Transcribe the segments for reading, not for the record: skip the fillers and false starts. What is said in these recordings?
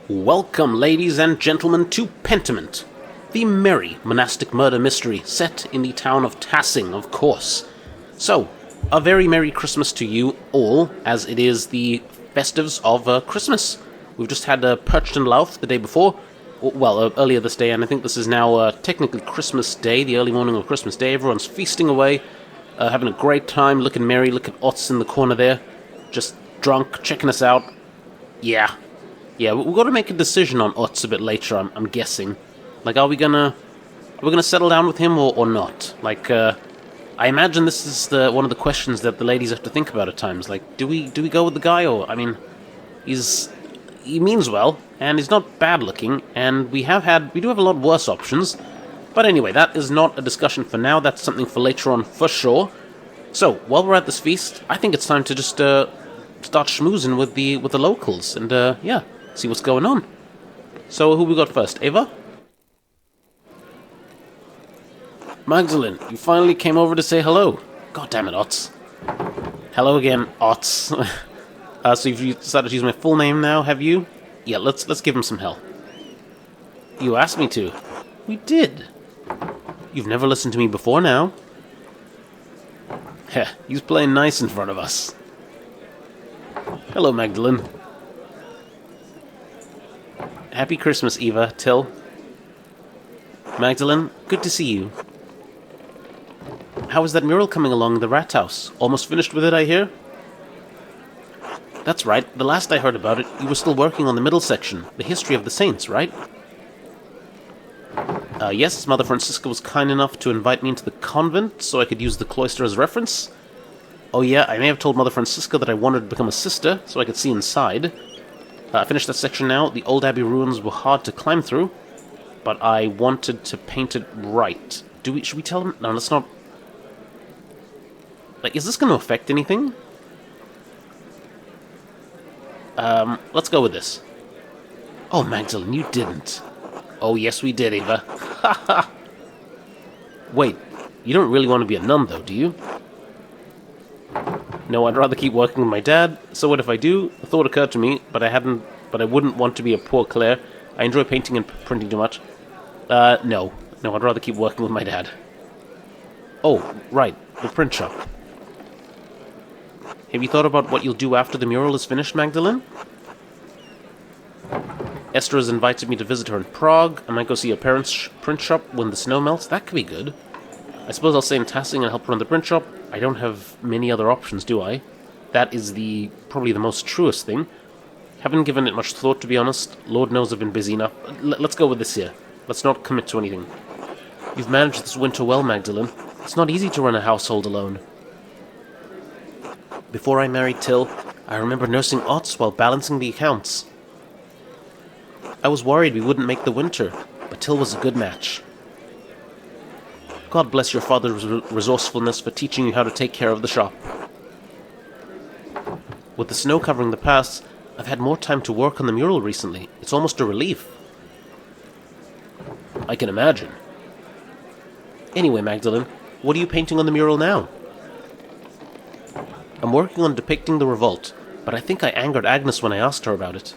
Welcome, ladies and gentlemen, to Pentiment, the merry monastic murder mystery set in the town of Tassing, of course. So, a very Merry Christmas to you all, as it is the festives of Christmas. We've just had Perched and Louth the day before, earlier this day, and I think this is now technically Christmas Day, the early morning of Christmas Day. Everyone's feasting away, having a great time, looking merry. Look at Otz in the corner there, just drunk, checking us out. Yeah, we've got to make a decision on Otz a bit later, I'm guessing. Like, are we gonna settle down with him or not? Like, I imagine this is one of the questions that the ladies have to think about at times. Like, do we go with the guy, or, I mean, he means well, and he's not bad looking, and we do have a lot worse options. But anyway, that is not a discussion for now, that's something for later on for sure. So, while we're at this feast, I think it's time to just, start schmoozing with the locals, and, see what's going on. So, who we got first? Ava? Magdalene, you finally came over to say hello. God damn it, Otz. Hello again, Otz. So you've decided to use my full name now, have you? Yeah, let's give him some hell. You asked me to. We did. You've never listened to me before now. Heh, he's playing nice in front of us. Hello, Magdalene. Happy Christmas, Eva, Till. Magdalene, good to see you. How is that mural coming along the rat house? Almost finished with it, I hear? That's right. The last I heard about it, you were still working on the middle section, the history of the saints, right? Yes, Mother Francisca was kind enough to invite me into the convent so I could use the cloister as reference. Oh yeah, I may have told Mother Francisca that I wanted to become a sister so I could see inside. I finished that section now. The old abbey ruins were hard to climb through, but I wanted to paint it right. Should we tell him? No, let's not. Like, is this going to affect anything? Let's go with this. Oh, Magdalene, you didn't. Oh, yes, we did, Eva. Ha ha! Wait, you don't really want to be a nun, though, do you? No, I'd rather keep working with my dad. So what if I do? A thought occurred to me, but I wouldn't want to be a poor Claire. I enjoy painting and printing too much. No, I'd rather keep working with my dad. Oh, right, the print shop. Have you thought about what you'll do after the mural is finished, Magdalene? Esther has invited me to visit her in Prague. I might go see her parents' print shop when the snow melts. That could be good. I suppose I'll stay in Tassing and help run the print shop. I don't have many other options, do I? That is probably the most truest thing. Haven't given it much thought, to be honest. Lord knows I've been busy enough. Let's go with this here. Let's not commit to anything. You've managed this winter well, Magdalene. It's not easy to run a household alone. Before I married Till, I remember nursing Otz while balancing the accounts. I was worried we wouldn't make the winter, but Till was a good match. God bless your father's resourcefulness for teaching you how to take care of the shop. With the snow covering the paths, I've had more time to work on the mural recently. It's almost a relief. I can imagine. Anyway, Magdalene, what are you painting on the mural now? I'm working on depicting the revolt, but I think I angered Agnes when I asked her about it.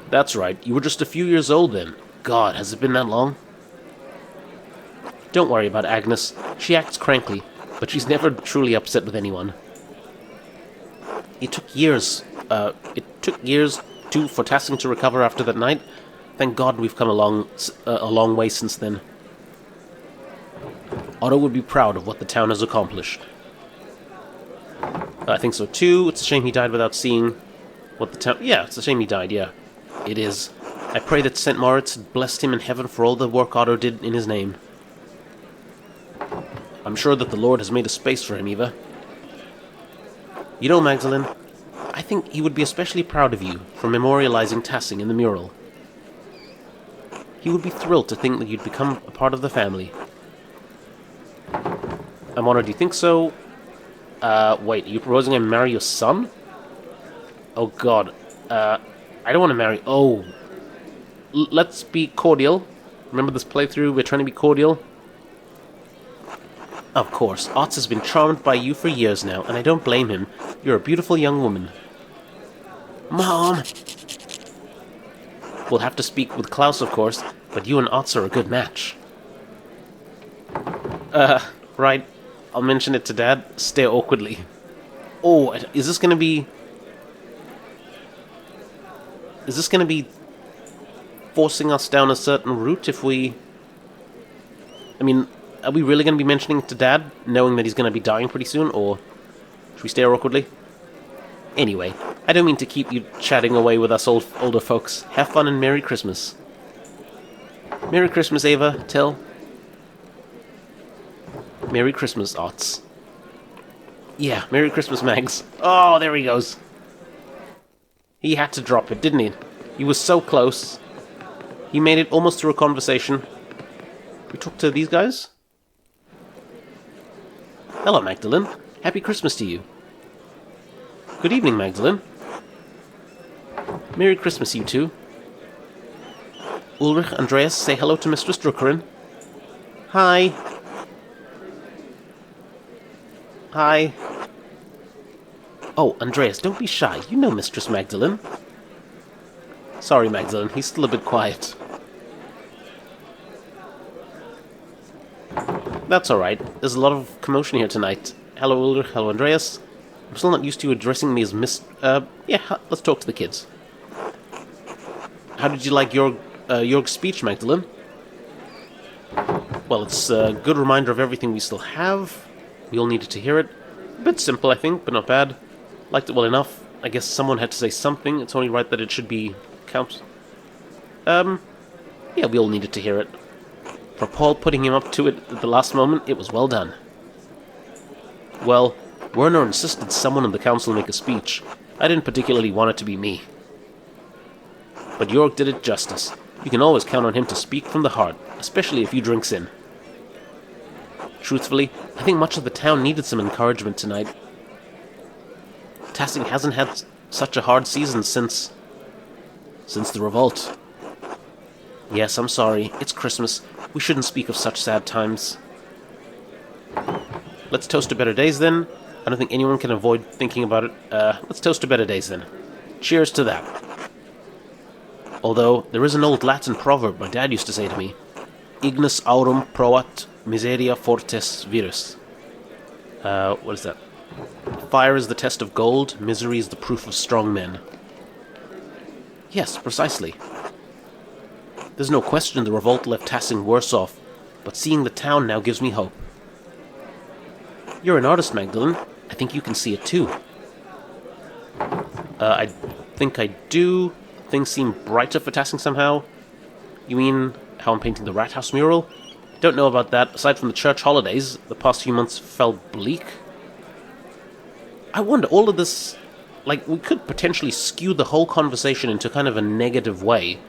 That's right, you were just a few years old then. God, has it been that long? Don't worry about Agnes. She acts crankly, but she's never truly upset with anyone. It took years for Tassing to recover after that night. Thank God we've come a long way since then. Otto would be proud of what the town has accomplished. I think so too. It's a shame he died without seeing what the town... Yeah, it's a shame he died, yeah. It is. I pray that St. Moritz had blessed him in heaven for all the work Otto did in his name. I'm sure that the Lord has made a space for him, Eva. You know, Magdalene, I think he would be especially proud of you for memorializing Tassing in the mural. He would be thrilled to think that you'd become a part of the family. I'm honored you think so. Wait, are you proposing I marry your son? Oh god, I don't want to marry... Oh. Let's be cordial. Remember this playthrough? We're trying to be cordial. Of course, Otz has been charmed by you for years now, and I don't blame him. You're a beautiful young woman. Mom! We'll have to speak with Klaus, of course, but you and Otz are a good match. Right. I'll mention it to Dad. Stare awkwardly. Oh, is this gonna be... Is this gonna be forcing us down a certain route if we... I mean, are we really gonna be mentioning it to Dad, knowing that he's gonna be dying pretty soon, or should we stare awkwardly? Anyway, I don't mean to keep you chatting away with us older folks. Have fun and Merry Christmas. Merry Christmas, Ava. Tell. Merry Christmas, Otz. Yeah, Merry Christmas, Mags. Oh, there he goes. He had to drop it, didn't he? He was so close. He made it almost through a conversation. We talk to these guys? Hello, Magdalene. Happy Christmas to you. Good evening, Magdalene. Merry Christmas, you two. Ulrich, Andreas, say hello to Mistress Druckerin. Hi. Hi. Oh, Andreas, don't be shy. You know Mistress Magdalene. Sorry, Magdalene. He's still a bit quiet. That's alright. There's a lot of commotion here tonight. Hello, Ulrich. Hello, Andreas. I'm still not used to you addressing me as yeah, let's talk to the kids. How did you like Jörg's speech, Magdalene? Well, it's a good reminder of everything we still have. We all needed to hear it. A bit simple, I think, but not bad. Liked it well enough. I guess someone had to say something. It's only right that it should be count. Yeah, we all needed to hear it. For Paul putting him up to it at the last moment, it was well done. Well, Werner insisted someone in the council make a speech. I didn't particularly want it to be me. But Jörg did it justice. You can always count on him to speak from the heart, especially if he drinks in. Truthfully, I think much of the town needed some encouragement tonight. Tassing hasn't had such a hard season since the revolt. Yes, I'm sorry. It's Christmas. We shouldn't speak of such sad times. Let's toast to better days, then. I don't think anyone can avoid thinking about it. Let's toast to better days, then. Cheers to that. Although, there is an old Latin proverb my dad used to say to me. Ignis aurum proat miseria fortes virus. What is that? Fire is the test of gold, misery is the proof of strong men. Yes, precisely. There's no question the revolt left Tassing worse off, but seeing the town now gives me hope. You're an artist, Magdalene. I think you can see it too. I think I do. Things seem brighter for Tassing somehow. You mean how I'm painting the Rat House mural? Don't know about that. Aside from the church holidays, the past few months felt bleak. I wonder, all of this... Like, we could potentially skew the whole conversation into kind of a negative way,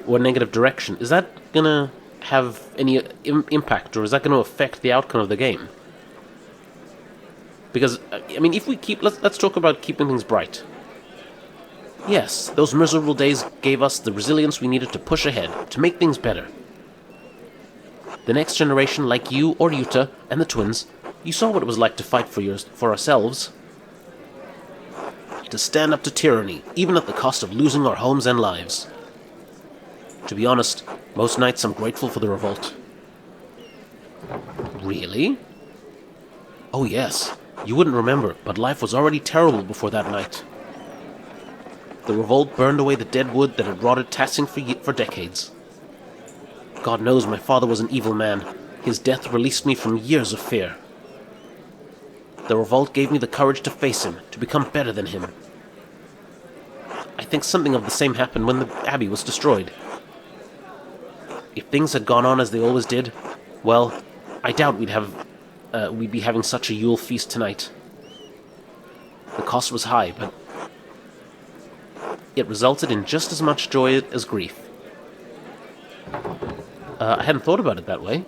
or a negative direction. Is that gonna have any impact, or is that gonna affect the outcome of the game? Because, I mean, if we keep... Let's talk about keeping things bright. Yes, those miserable days gave us the resilience we needed to push ahead, to make things better. The next generation, like you or Yuta and the twins, you saw what it was like to fight for ourselves. To stand up to tyranny, even at the cost of losing our homes and lives. To be honest, most nights I'm grateful for the revolt. Really? Oh yes, you wouldn't remember, but life was already terrible before that night. The revolt burned away the dead wood that had rotted Tassing for decades. God knows my father was an evil man. His death released me from years of fear. The revolt gave me the courage to face him, to become better than him. I think something of the same happened when the abbey was destroyed. If things had gone on as they always did, well, I doubt we'd be having such a Yule feast tonight. The cost was high, but it resulted in just as much joy as grief. I hadn't thought about it that way.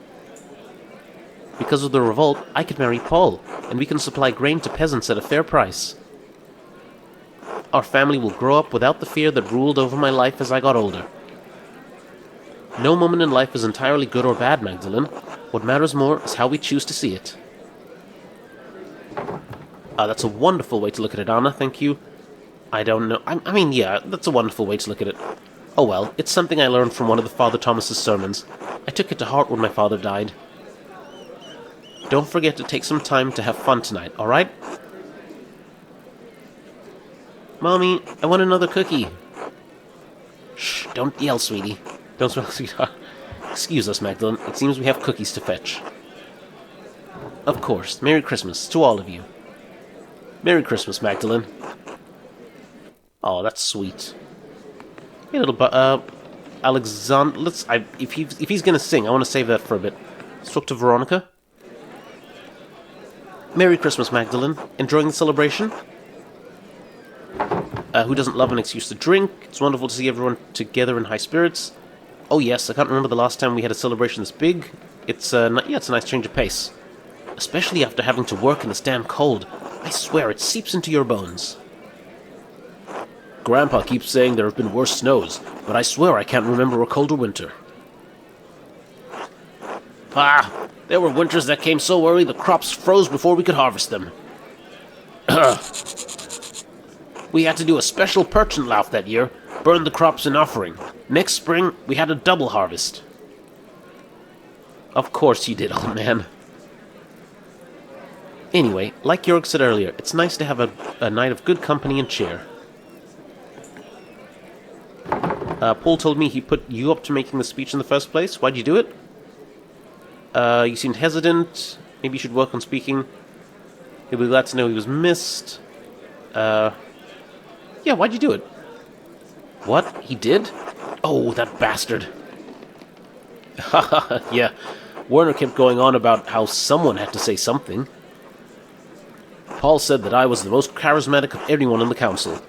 Because of the revolt, I could marry Paul, and we can supply grain to peasants at a fair price. Our family will grow up without the fear that ruled over my life as I got older. No moment in life is entirely good or bad, Magdalene. What matters more is how we choose to see it. That's a wonderful way to look at it, Anna, thank you. I don't know. I mean, yeah, that's a wonderful way to look at it. Oh well, it's something I learned from one of the Father Thomas's sermons. I took it to heart when my father died. Don't forget to take some time to have fun tonight, alright? Mommy, I want another cookie. Shh, don't yell, sweetie. Don't smell, sweetheart. Excuse us, Magdalene. It seems we have cookies to fetch. Of course. Merry Christmas to all of you. Merry Christmas, Magdalene. Oh, that's sweet. Hey, little Alexander. If he's gonna sing, I want to save that for a bit. Let's talk to Veronica. Merry Christmas, Magdalene. Enjoying the celebration? Who doesn't love an excuse to drink? It's wonderful to see everyone together in high spirits. Oh yes, I can't remember the last time we had a celebration this big. It's a nice change of pace. Especially after having to work in this damn cold. I swear it seeps into your bones. Grandpa keeps saying there have been worse snows, but I swear I can't remember a colder winter. Ah, there were winters that came so early the crops froze before we could harvest them. We had to do a special perchant lauf that year, burn the crops in offering. Next spring, we had a double harvest. Of course you did, old man. Anyway, like Jörg said earlier, it's nice to have a night of good company and cheer. Paul told me he put you up to making the speech in the first place. Why'd you do it? You seemed hesitant. Maybe you should work on speaking. He'll be glad to know he was missed. Yeah, why'd you do it? What? He did? Oh, that bastard. Haha, yeah. Werner kept going on about how someone had to say something. Paul said that I was the most charismatic of anyone in the council.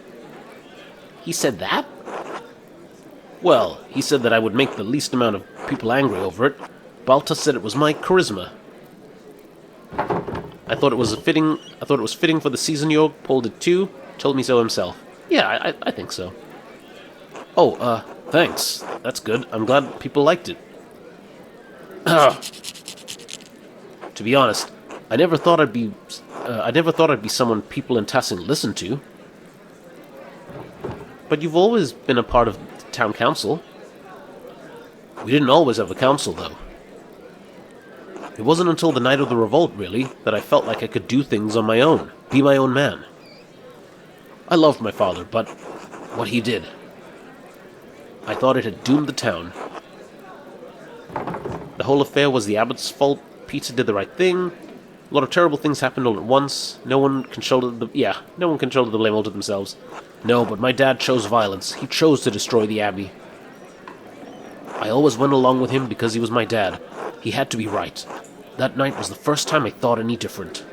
He said that? Well, he said that I would make the least amount of people angry over it. Balta said it was my charisma. I thought it was fitting for the season, Jörg. Paul did too. Told me so himself. Yeah, I think so. Oh, thanks. That's good. I'm glad people liked it. To be honest, I never thought I'd be someone people in Tassing listened to. But you've always been a part of the town council. We didn't always have a council, though. It wasn't until the night of the revolt, really, that I felt like I could do things on my own, be my own man. I loved my father, but what he did, I thought it had doomed the town. The whole affair was the abbot's fault. Peter did the right thing. A lot of terrible things happened all at once. No one can shoulder the blame all to themselves. No, but my dad chose violence. He chose to destroy the abbey. I always went along with him because he was my dad. He had to be right. That night was the first time I thought any different.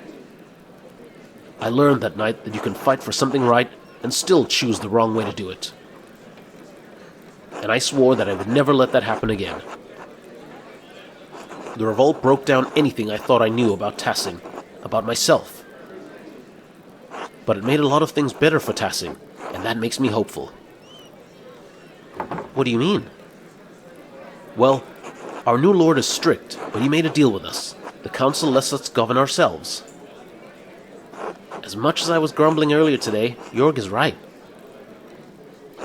I learned that night that you can fight for something right and still choose the wrong way to do it. And I swore that I would never let that happen again. The revolt broke down anything I thought I knew about Tassing, about myself. But it made a lot of things better for Tassing, and that makes me hopeful. What do you mean? Well, our new lord is strict, but he made a deal with us. The council lets us govern ourselves. As much as I was grumbling earlier today, Jörg is right.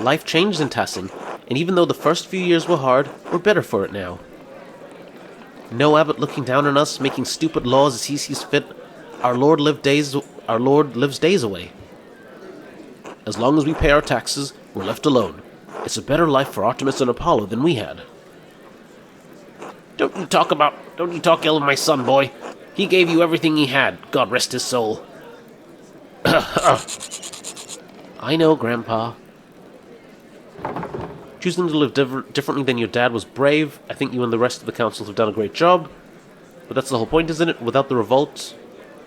Life changed in Tassing, and even though the first few years were hard, we're better for it now. No abbot looking down on us, making stupid laws as he sees fit. Our Lord lives days away. As long as we pay our taxes, we're left alone. It's a better life for Artemis and Apollo than we had. Don't you talk ill of my son, boy. He gave you everything he had, God rest his soul. I know, Grandpa. Choosing to live differently than your dad was brave. I think you and the rest of the council have done a great job. But that's the whole point, isn't it? Without the revolt,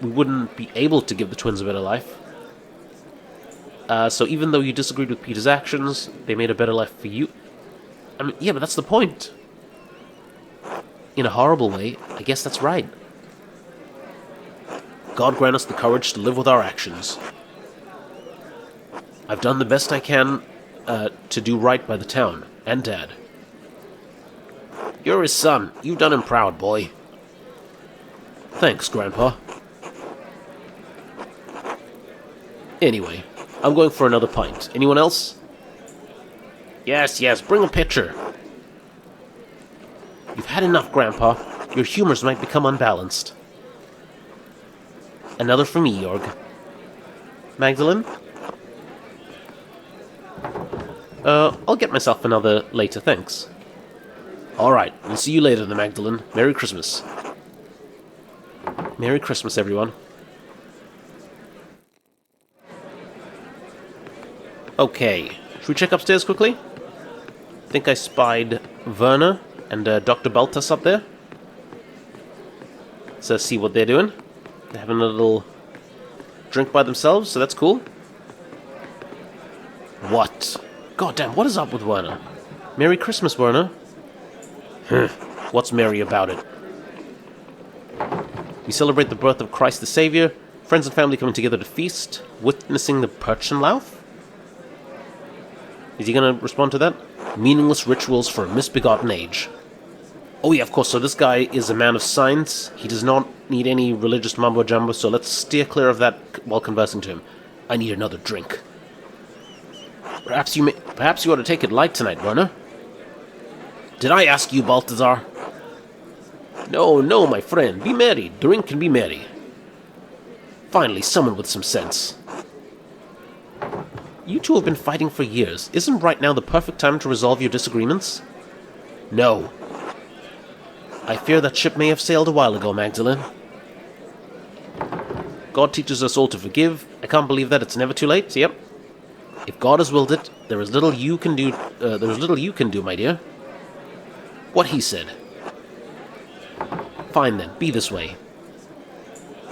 we wouldn't be able to give the twins a better life. So even though you disagreed with Peter's actions, they made a better life for you. I mean, yeah, but that's the point. In a horrible way, I guess that's right. God grant us the courage to live with our actions. I've done the best I can to do right by the town, and Dad. You're his son. You've done him proud, boy. Thanks, Grandpa. Anyway, I'm going for another pint. Anyone else? Yes, yes, bring a pitcher. You've had enough, Grandpa. Your humors might become unbalanced. Another for me, Jorg. Magdalene? I'll get myself another later, thanks. Alright, we'll see you later then, Magdalene. Merry Christmas. Merry Christmas, everyone. Okay, should we check upstairs quickly? I think I spied Werner and Dr. Baltas up there. Let's see what they're doing. They're having a little drink by themselves, so that's cool. What? Goddamn, what is up with Werner? Merry Christmas, Werner. What's merry about it? We celebrate the birth of Christ the Savior, friends and family coming together to feast, witnessing the Perchenlauf? Is he gonna respond to that? Meaningless rituals for a misbegotten age. Oh yeah, of course, so this guy is a man of science. He does not need any religious mumbo-jumbo, so let's steer clear of that while conversing to him. I need another drink. Perhaps you ought to take it light tonight, Werner. Did I ask you, Balthazar? No, no, my friend. Be merry. Drink and be merry. Finally, someone with some sense. You two have been fighting for years. Isn't right now the perfect time to resolve your disagreements? No. I fear that ship may have sailed a while ago, Magdalene. God teaches us all to forgive. I can't believe that it's never too late. Yep. If God has willed it, there is little you can do. My dear. What he said. Fine then, be this way.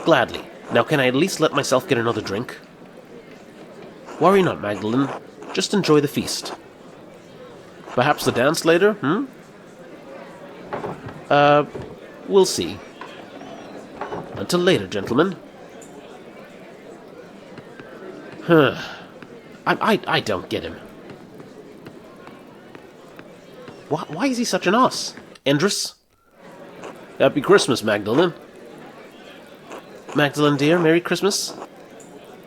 Gladly. Now can I at least let myself get another drink? Worry not, Magdalene. Just enjoy the feast. Perhaps the dance later, we'll see. Until later, gentlemen. I don't get him. Why is he such an ass? Andreas? Happy Christmas, Magdalene. Magdalene, dear, Merry Christmas.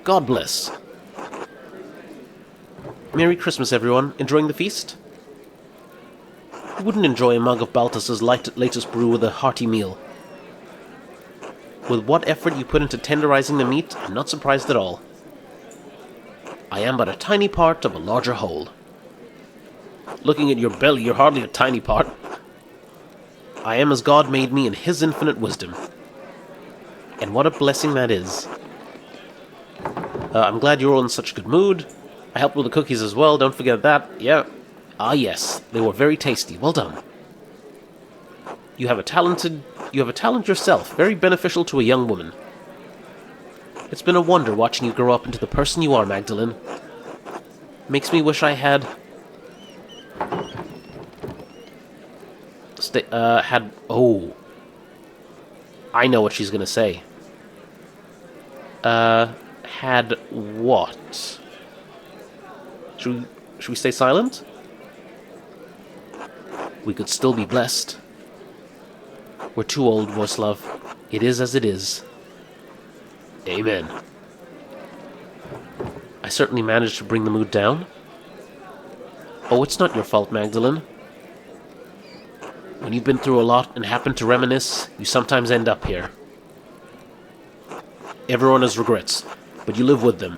God bless. Merry Christmas, everyone. Enjoying the feast? Who wouldn't enjoy a mug of Balthasar's latest brew with a hearty meal? With what effort you put into tenderizing the meat, I'm not surprised at all. I am but a tiny part of a larger whole. Looking at your belly, you're hardly a tiny part. I am as God made me in His infinite wisdom. And what a blessing that is. I'm glad you're all in such a good mood. I helped with the cookies as well, don't forget that. Yeah. Ah yes, they were very tasty. Well done. You have a talent yourself, very beneficial to a young woman. It's been a wonder watching you grow up into the person you are, Magdalene. Makes me wish I had... Oh. I know what she's gonna say. Had what? Should we stay silent? We could still be blessed. We're too old, Voslav. It is as it is. Amen. I certainly managed to bring the mood down. Oh, it's not your fault, Magdalene. When you've been through a lot and happen to reminisce, you sometimes end up here. Everyone has regrets, but you live with them.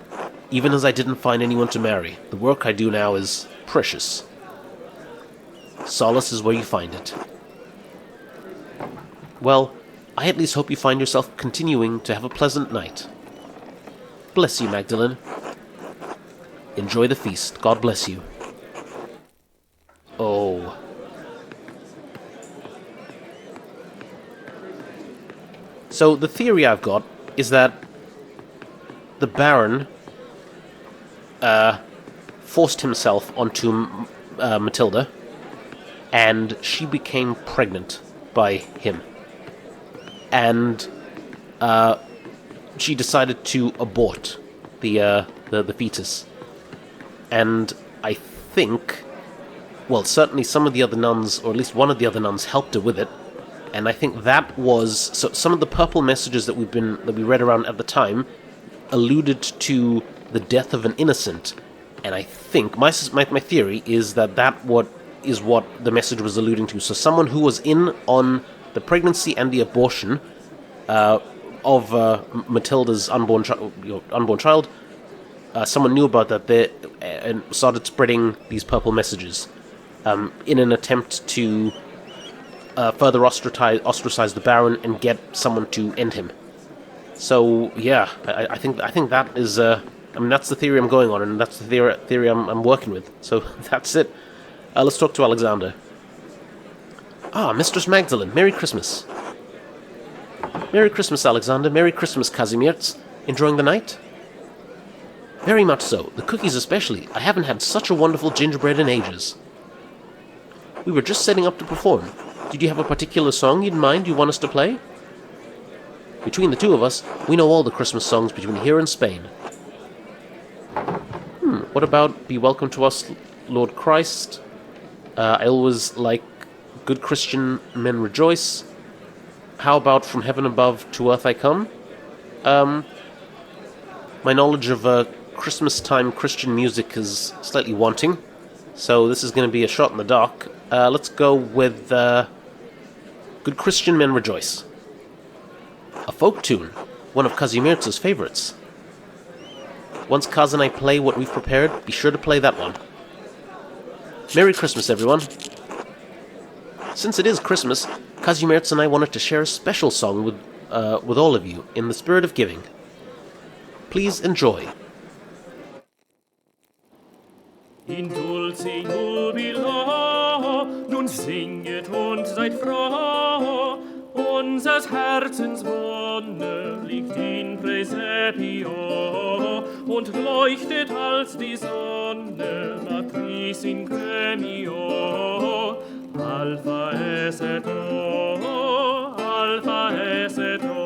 Even as I didn't find anyone to marry, the work I do now is precious. Solace is where you find it. Well, I at least hope you find yourself continuing to have a pleasant night. Bless you, Magdalene. Enjoy the feast. God bless you. Oh. So the theory I've got is that the Baron forced himself onto Matilda, and she became pregnant by him. And she decided to abort the fetus. And I think, well, certainly some of the other nuns, or at least one of the other nuns, helped her with it. And I think that was... So some of the purple messages that we read around at the time alluded to the death of an innocent, And I think my theory is that what the message was alluding to. So someone who was in on the pregnancy and the abortion of Matilda's unborn child, someone knew about that there and started spreading these purple messages in an attempt to further ostracize the Baron and get someone to end him. So yeah, I think that is. That's the theory I'm going on, and that's the theory I'm working with. So that's it. Let's talk to Alexander. Ah, Mistress Magdalene, Merry Christmas. Merry Christmas, Alexander. Merry Christmas, Kazimierz. Enjoying the night? Very much so. The cookies especially. I haven't had such a wonderful gingerbread in ages. We were just setting up to perform. Did you have a particular song you want us to play? Between the two of us, we know all the Christmas songs between here and Spain. What about Be Welcome to Us, Lord Christ? I always like Good Christian Men Rejoice. How about From Heaven Above to Earth I Come? My knowledge of Christmas time Christian music is slightly wanting, so this is going to be a shot in the dark. Let's go with Good Christian Men Rejoice. A folk tune, one of Kazimierz's favorites. Once Kaz and I play what we've prepared, be sure to play that one. Merry Christmas, everyone. Since it is Christmas, Kazimierz and I wanted to share a special song with all of you in the spirit of giving. Please enjoy. In dulce jubilo, nun singet und seid froh, unsers Herzens Wonne liegt in Praesepio und leuchtet als die Sonne, Matris in Gremio, Alpha es et O, Alpha es et O.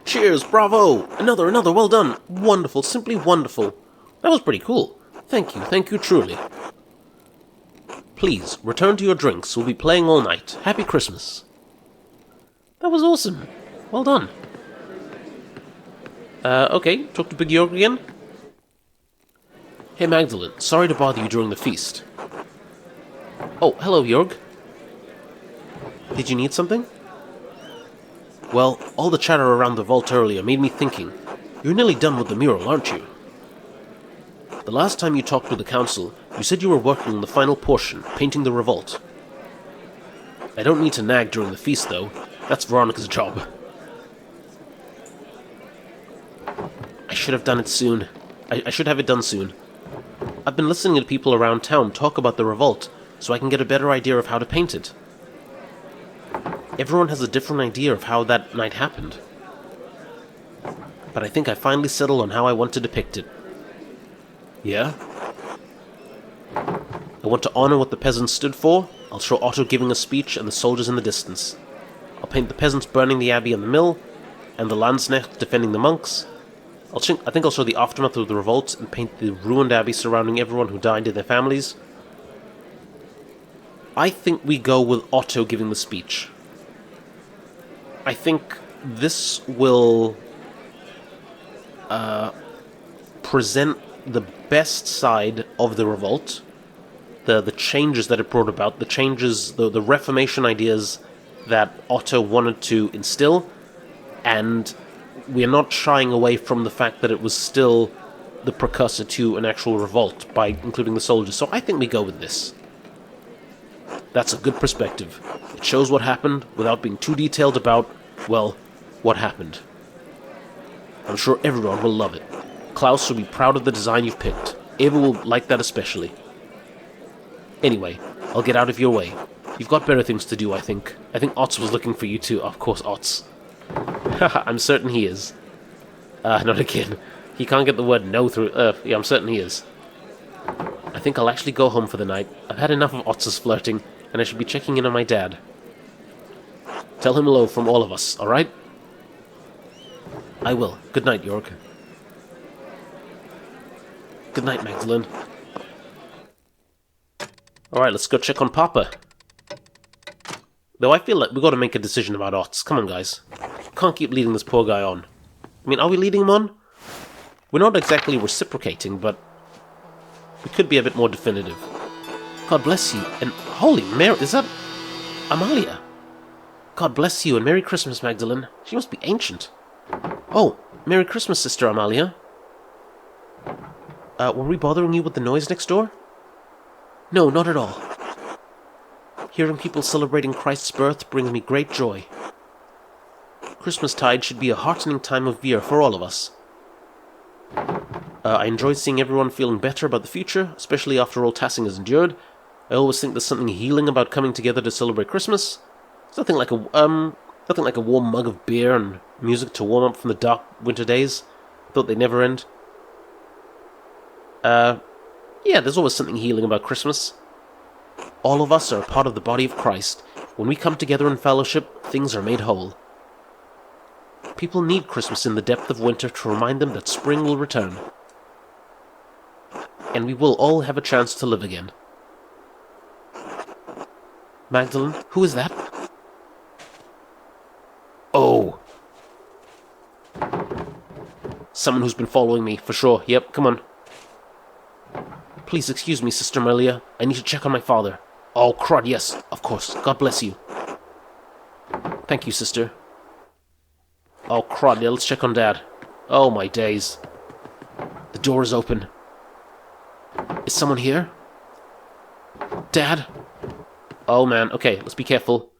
Cheers, bravo! Another, well done! Wonderful, simply wonderful. That was pretty cool. Thank you truly. Please, return to your drinks. We'll be playing all night. Happy Christmas. That was awesome. Well done. Okay, talk to Big Jorg again. Hey Magdalene, sorry to bother you during the feast. Oh, hello Jorg. Did you need something? Well, all the chatter around the vault earlier made me thinking. You're nearly done with the mural, aren't you? The last time you talked with the council, you said you were working on the final portion, painting the revolt. I don't need to nag during the feast, though. That's Veronica's job. I should have done it soon. I should have it done soon. I've been listening to people around town talk about the revolt, so I can get a better idea of how to paint it. Everyone has a different idea of how that night happened. But I think I finally settled on how I want to depict it. Yeah? I want to honor what the peasants stood for. I'll show Otto giving a speech and the soldiers in the distance. I'll paint the peasants burning the abbey and the mill, and the Landsknecht defending the monks. I think I'll show the aftermath of the revolt and paint the ruined abbey surrounding everyone who died and their families. I think we go with Otto giving the speech. I think this will present the best side of the revolt, the changes that it brought about, the Reformation ideas that Otto wanted to instill, and we are not shying away from the fact that it was still the precursor to an actual revolt by including the soldiers. So I think we go with this. That's a good perspective. It shows what happened without being too detailed about, well, what happened. I'm sure everyone will love it. Klaus will be proud of the design you've picked. Eva will like that especially. Anyway, I'll get out of your way. You've got better things to do, I think. I think Otz was looking for you too. Of course, Otz. Haha, I'm certain he is. Not again. He can't get the word no through. Yeah, I'm certain he is. I think I'll actually go home for the night. I've had enough of Otz's flirting, and I should be checking in on my dad. Tell him hello from all of us, alright? I will. Good night, Jörg. Good night, Magdalene. Alright, let's go check on Papa. Though I feel like we gotta make a decision about Otz. Come on, guys. Can't keep leading this poor guy on. I mean, are we leading him on? We're not exactly reciprocating, but we could be a bit more definitive. God bless you, and holy Mary, is that Amalia? God bless you, and Merry Christmas, Magdalene. She must be ancient. Oh, Merry Christmas, Sister Amalia. Were we bothering you with the noise next door? No, not at all. Hearing people celebrating Christ's birth brings me great joy. Christmastide should be a heartening time of year for all of us. I enjoy seeing everyone feeling better about the future, especially after all Tassing has endured. I always think there's something healing about coming together to celebrate Christmas. It's nothing like a warm mug of beer and music to warm up from the dark winter days. I thought they'd never end. Yeah, there's always something healing about Christmas. All of us are a part of the body of Christ. When we come together in fellowship, things are made whole. People need Christmas in the depth of winter to remind them that spring will return. And we will all have a chance to live again. Magdalene, who is that? Oh. Someone who's been following me, for sure. Yep, come on. Please excuse me, Sister Melia. I need to check on my father. Oh, crud, yes, of course. God bless you. Thank you, sister. Oh, crud, yeah, let's check on Dad. Oh, my days. The door is open. Is someone here? Dad? Oh, man. Okay, let's be careful.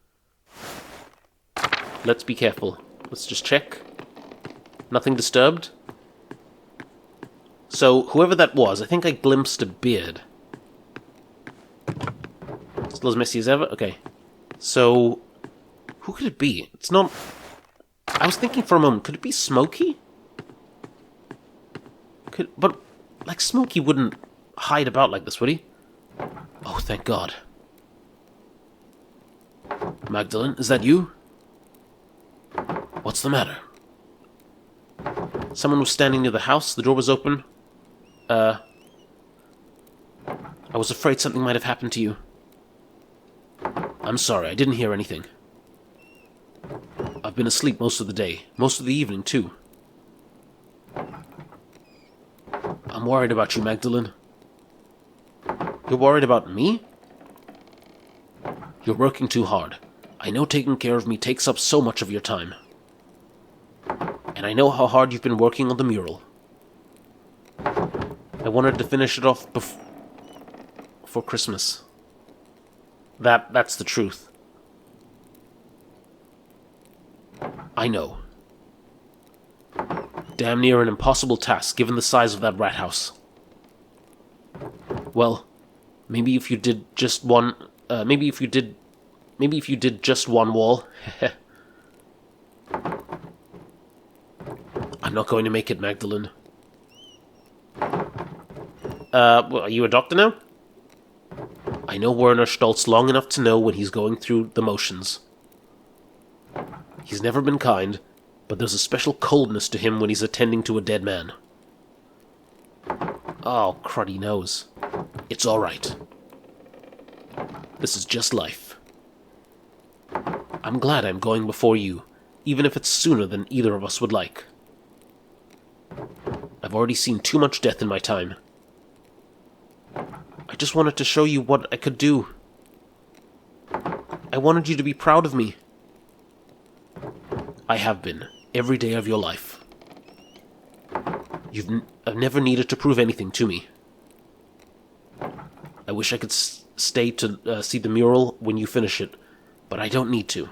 Let's be careful. Let's just check. Nothing disturbed? So, whoever that was, I think I glimpsed a beard. Still as messy as ever? Okay. So, who could it be? It's not... I was thinking for a moment, could it be Smokey? But, like, Smokey wouldn't hide about like this, would he? Oh, thank God. Magdalene, is that you? What's the matter? Someone was standing near the house, the door was open. I was afraid something might have happened to you. I'm sorry, I didn't hear anything. I've been asleep most of the day, most of the evening, too. I'm worried about you, Magdalene. You're worried about me? You're working too hard. I know taking care of me takes up so much of your time. And I know how hard you've been working on the mural. I wanted to finish it off for Christmas. That's the truth. I know. Damn near an impossible task, given the size of that rat house. Well, maybe if you did just one... maybe if you did just one wall... I'm not going to make it, Magdalene. Well, are you a doctor now? I know Werner Stoltz long enough to know when he's going through the motions. He's never been kind, but there's a special coldness to him when he's attending to a dead man. Oh, cruddy nose. It's all right. This is just life. I'm glad I'm going before you, even if it's sooner than either of us would like. I've already seen too much death in my time. I just wanted to show you what I could do. I wanted you to be proud of me. I have been, every day of your life. I've never needed to prove anything to me. I wish I could stay to see the mural when you finish it, but I don't need to.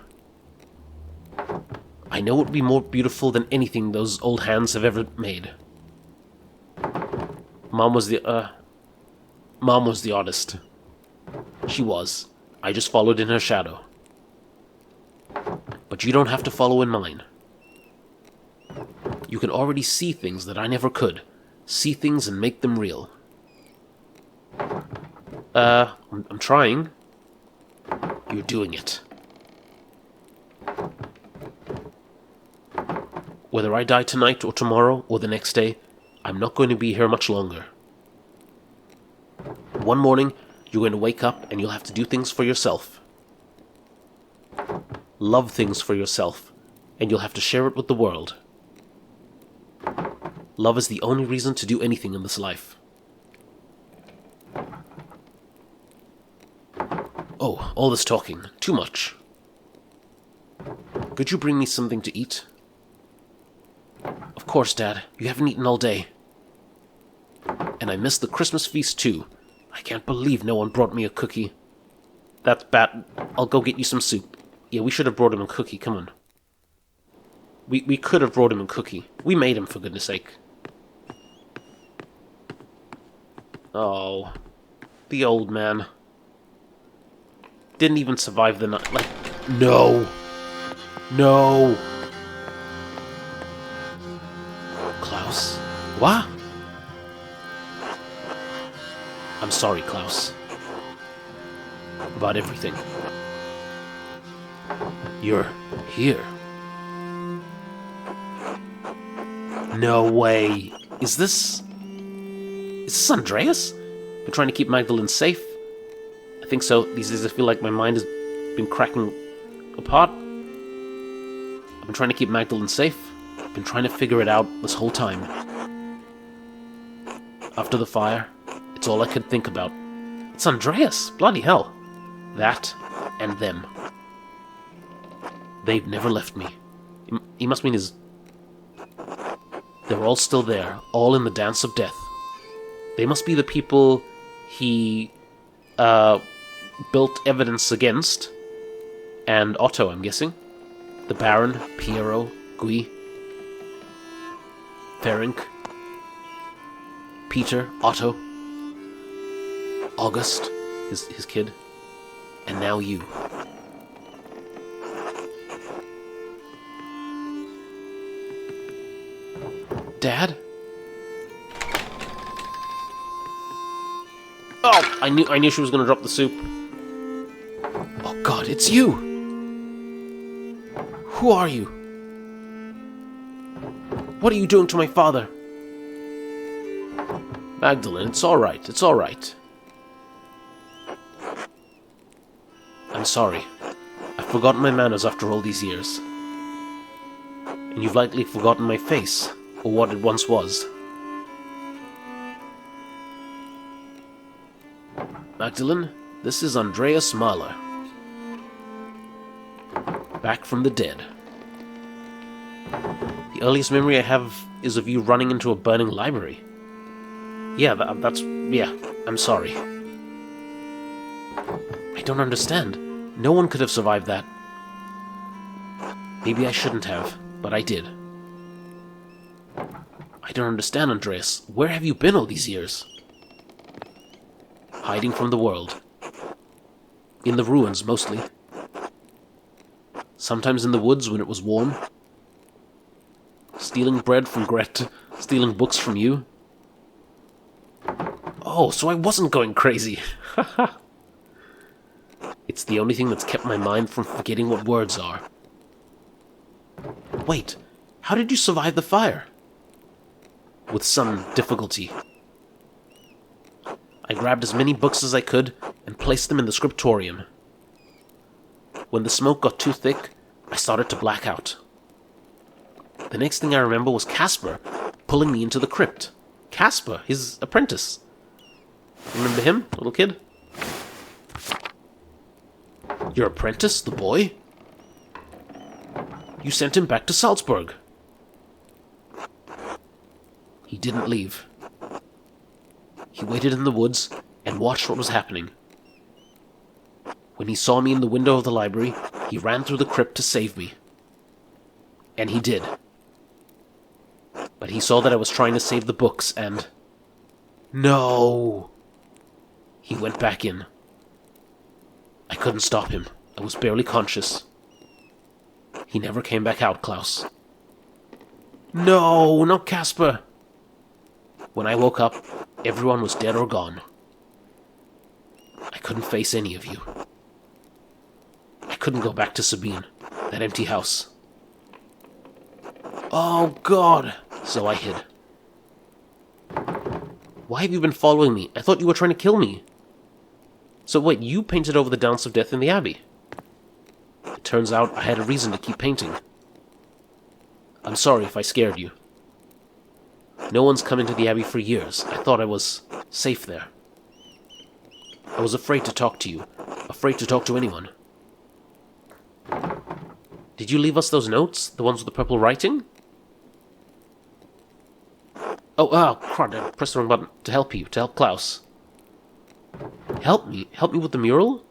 I know it would be more beautiful than anything those old hands have ever made. Mom was the artist. She was. I just followed in her shadow. But you don't have to follow in mine. You can already see things that I never could. See things and make them real. I'm trying. You're doing it. Whether I die tonight or tomorrow or the next day, I'm not going to be here much longer. One morning, you're going to wake up and you'll have to do things for yourself. Love things for yourself, and you'll have to share it with the world. Love is the only reason to do anything in this life. Oh, all this talking. Too much. Could you bring me something to eat? Of course, Dad. You haven't eaten all day. And I missed the Christmas feast, too. I can't believe no one brought me a cookie. That's bad. I'll go get you some soup. Yeah, we should have brought him a cookie. Come on. We could have brought him a cookie. We made him, for goodness sake. Oh. The old man. Didn't even survive the night. Like, no. No. Klaus? What? I'm sorry, Klaus. About everything. You're here. No way. Is this Andreas? Been trying to keep Magdalene safe? I think so. These days I feel like my mind has been cracking apart. I've been trying to keep Magdalene safe. I've been trying to figure it out this whole time. After the fire, it's all I could think about. It's Andreas! Bloody hell! That, and them. They've never left me. He must mean his... They're all still there, all in the dance of death. They must be the people he, built evidence against. And Otto, I'm guessing. The Baron, Piero, Guy, Ferenc, Peter, Otto, August, his kid, and now you. Dad? Oh, I knew she was going to drop the soup. Oh God, it's you! Who are you? What are you doing to my father? Magdalene, it's all right. It's all right. I'm sorry. I've forgotten my manners after all these years. And you've likely forgotten my face, or what it once was. Magdalene, this is Andreas Maler. Back from the dead. The earliest memory I have is of you running into a burning library. Yeah, yeah, I'm sorry. I don't understand. No one could have survived that. Maybe I shouldn't have, but I did. I don't understand, Andreas. Where have you been all these years? Hiding from the world. In the ruins, mostly. Sometimes in the woods when it was warm. Stealing bread from Gret. Stealing books from you. Oh, so I wasn't going crazy. It's the only thing that's kept my mind from forgetting what words are. Wait, how did you survive the fire? With some difficulty. I grabbed as many books as I could and placed them in the scriptorium. When the smoke got too thick, I started to black out. The next thing I remember was Casper pulling me into the crypt. Casper, his apprentice. Remember him, little kid? Your apprentice, the boy? You sent him back to Salzburg. He didn't leave. He waited in the woods and watched what was happening. When he saw me in the window of the library, he ran through the crypt to save me. And he did. But he saw that I was trying to save the books, and... No! He went back in. I couldn't stop him. I was barely conscious. He never came back out, Klaus. No, not Casper! When I woke up, everyone was dead or gone. I couldn't face any of you. I couldn't go back to Sabine, that empty house. Oh, God! So I hid. Why have you been following me? I thought you were trying to kill me. So wait, you painted over the Dance of Death in the Abbey. It turns out I had a reason to keep painting. I'm sorry if I scared you. No one's come into the Abbey for years. I thought I was safe there. I was afraid to talk to you. Afraid to talk to anyone. Did you leave us those notes? The ones with the purple writing? Oh, crud, I pressed the wrong button. To help you, to help Klaus. Help me? Help me with the mural?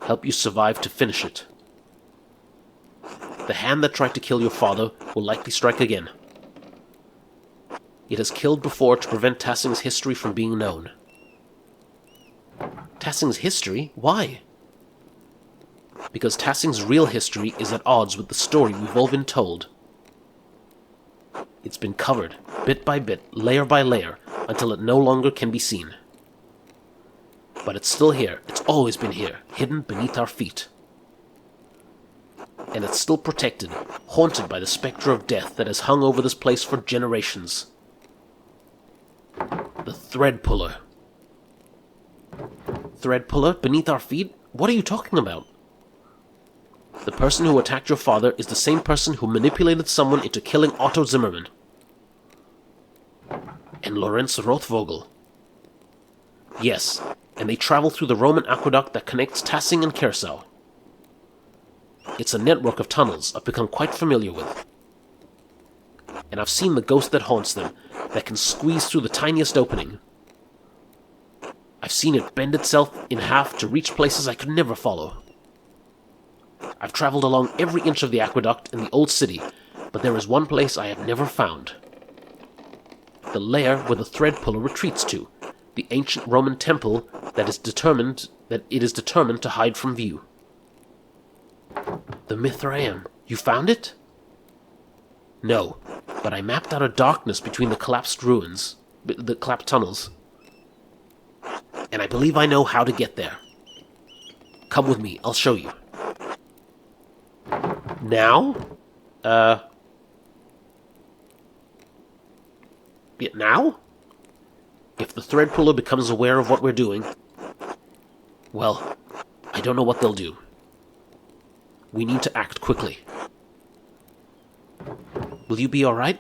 Help you survive to finish it. The hand that tried to kill your father will likely strike again. It has killed before to prevent Tassing's history from being known. Tassing's history? Why? Because Tassing's real history is at odds with the story we've all been told. It's been covered, bit by bit, layer by layer, until it no longer can be seen. But it's still here. It's always been here, hidden beneath our feet. And it's still protected, haunted by the spectre of death that has hung over this place for generations. The Thread Puller. Thread Puller beneath our feet? What are you talking about? The person who attacked your father is the same person who manipulated someone into killing Otto Zimmermann. And Lorenz Rothvogel. Yes, and they travel through the Roman aqueduct that connects Tassing and Kersau. It's a network of tunnels I've become quite familiar with. And I've seen the ghost that haunts them, that can squeeze through the tiniest opening. I've seen it bend itself in half to reach places I could never follow. I've traveled along every inch of the aqueduct in the old city, but there is one place I have never found. The lair where the Thread Puller retreats to, the ancient Roman temple that it is determined to hide from view. The Mithraeum. You found it? No, but I mapped out a darkness between the collapsed ruins, the collapsed tunnels. And I believe I know how to get there. Come with me, I'll show you. Now? Yeah, now? If the Thread Puller becomes aware of what we're doing, well, I don't know what they'll do. We need to act quickly. Will you be alright?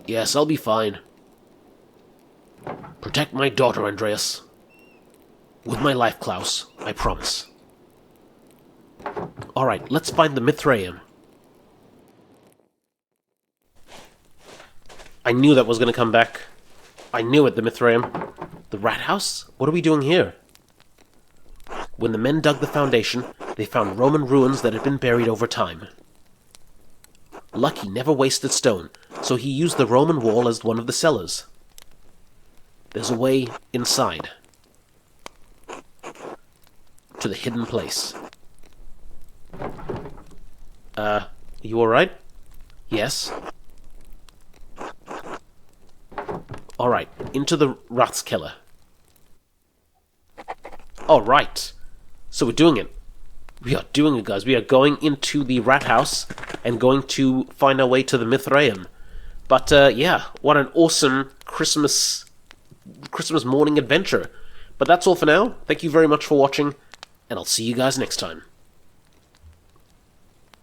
Yes, I'll be fine. Protect my daughter, Andreas. With my life, Klaus, I promise. Alright, let's find the Mithraeum. I knew that was going to come back. I knew it, the Mithraeum. The rat house? What are we doing here? When the men dug the foundation, they found Roman ruins that had been buried over time. Lucky never wasted stone, so he used the Roman wall as one of the cellars. There's a way inside. To the hidden place. You alright? Yes? Alright, into the Ratskeller. Alright, so we're doing it. We are doing it, guys. We are going into the rat house and going to find our way to the Mithraeum. But, yeah, what an awesome Christmas morning adventure. But that's all for now. Thank you very much for watching, and I'll see you guys next time.